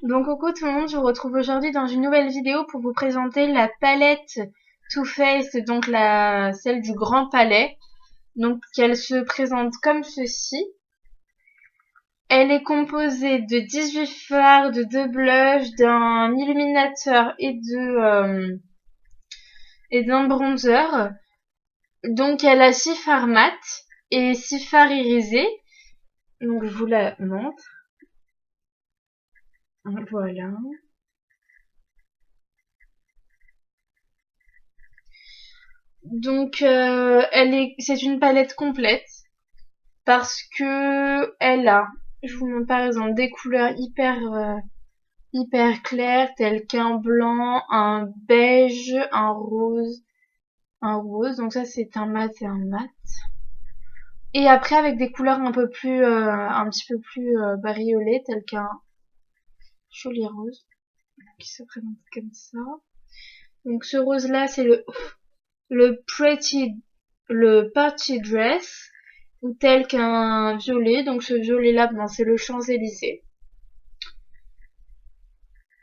Donc coucou tout le monde, je vous retrouve aujourd'hui dans une nouvelle vidéo pour vous présenter la palette Too Faced, donc celle du Grand Palais. Donc elle se présente comme ceci. Elle est composée de 18 fards, de 2 blushs, d'un illuminateur et d'un bronzer. Donc elle a 6 fards mat et 6 fards irisés. Donc je vous la montre. Voilà. Donc c'est une palette complète parce que je vous montre par exemple des couleurs hyper claires telles qu'un blanc, un beige, donc ça c'est un mat et un mat. Et après avec des couleurs un petit peu plus bariolées telles qu'un joli rose qui se présente comme ça. Donc ce rose là c'est le le party dress ou tel qu'un violet. Donc ce violet là, c'est le Champs-Élysées.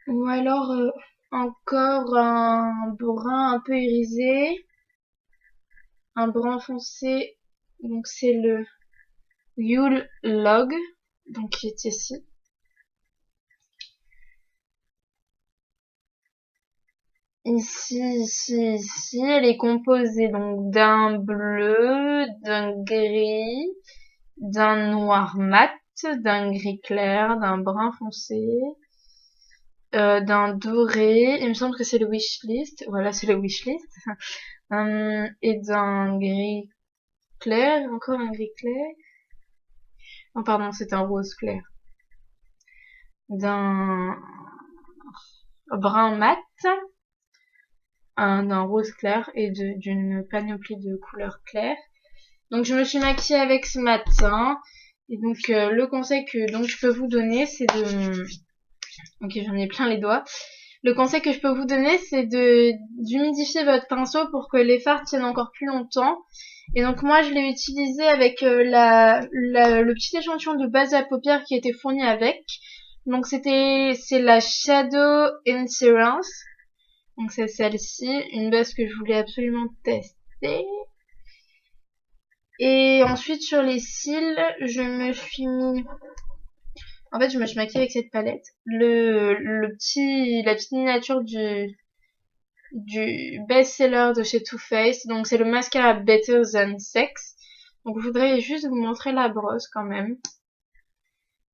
Ou alors encore un brun un peu irisé, un brun foncé. Donc c'est le Yule Log, donc qui est ici. Ici, elle est composée donc d'un bleu, d'un gris, d'un noir mat, d'un gris clair, d'un brun foncé, d'un doré. Il me semble que c'est le Wishlist. Voilà, c'est le Wishlist. Et d'un gris clair, encore un gris clair. Non, pardon, c'est un rose clair. D'un brun mat, d'un rose clair et d'une panoplie de couleurs claires. Donc je me suis maquillée avec ce matin. Et donc le conseil que je peux vous donner, c'est de... Ok, j'en ai plein les doigts. Le conseil que je peux vous donner, c'est d'humidifier votre pinceau pour que les fards tiennent encore plus longtemps. Et donc moi, je l'ai utilisé avec le petit échantillon de base à paupières qui était fourni avec. Donc c'est la Shadow Insurance. Donc c'est celle-ci, une base que je voulais absolument tester. Et ensuite sur les cils, je me suis maquillée avec cette palette. La petite miniature du best-seller de chez Too Faced. Donc c'est le mascara Better Than Sex. Donc je voudrais juste vous montrer la brosse quand même.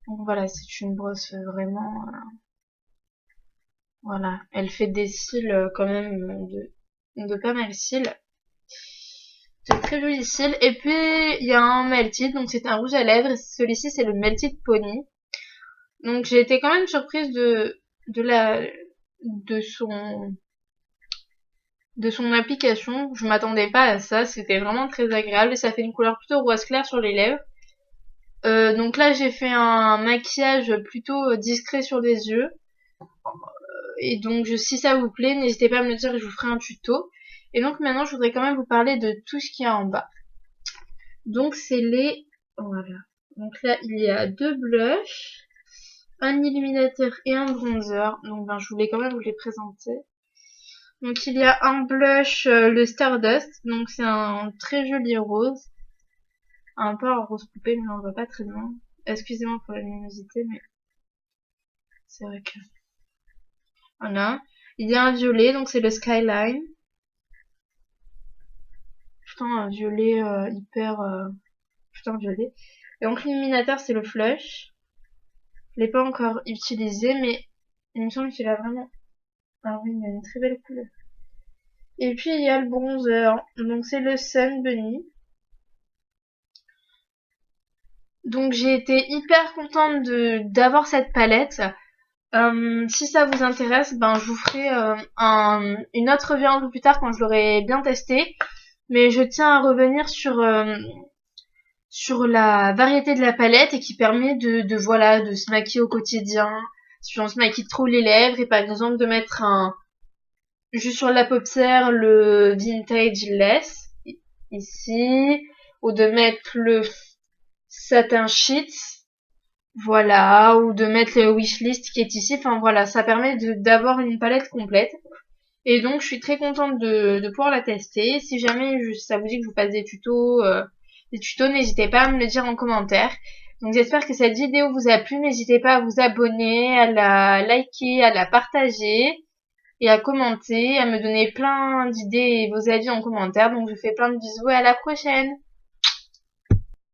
Donc voilà, c'est une brosse vraiment... voilà, elle fait des cils quand même de pas mal cils. De très jolis cils. Et puis il y a un Melted, donc c'est un rouge à lèvres. Celui-ci c'est le Melted Pony. Donc j'ai été quand même surprise de son application. Je m'attendais pas à ça, c'était vraiment très agréable et ça fait une couleur plutôt rose clair sur les lèvres. Donc là j'ai fait un maquillage plutôt discret sur les yeux. Et donc si ça vous plaît, n'hésitez pas à me le dire et je vous ferai un tuto. Et donc maintenant je voudrais quand même vous parler de tout ce qu'il y a en bas. Donc c'est les... Voilà. Donc là il y a 2 blushs, un illuminateur et un bronzer. Donc je voulais quand même vous les présenter. Donc il y a un blush, le Stardust. Donc c'est un très joli rose. Un peu un rose poupée, mais on voit pas très loin. Excusez-moi pour la luminosité, mais c'est vrai que... Voilà. Il y a un violet, donc c'est le Skyline. Putain, un violet putain, violet. Et donc l'illuminateur, c'est le Flush. Je l'ai pas encore utilisé, mais il me semble qu'il a vraiment... Ah oui, il a une très belle couleur. Et puis il y a le bronzer. Donc c'est le Sun Bunny. Donc j'ai été hyper contente d'avoir cette palette. Si ça vous intéresse, je vous ferai une autre review un peu plus tard quand je l'aurai bien testé. Mais je tiens à revenir sur la variété de la palette et qui permet voilà, de se maquiller au quotidien. Si on se maquille trop les lèvres et par exemple de mettre juste sur la paupière le Vintage Less ici, ou de mettre le Satin Sheets. Voilà, ou de mettre le wishlist qui est ici. Enfin voilà, ça permet d'avoir une palette complète. Et donc je suis très contente de pouvoir la tester. Si jamais ça vous dit que je vous fasse des tutos, n'hésitez pas à me le dire en commentaire. Donc j'espère que cette vidéo vous a plu. N'hésitez pas à vous abonner, à la liker, à la partager et à commenter, à me donner plein d'idées et vos avis en commentaire. Donc je vous fais plein de bisous et à la prochaine.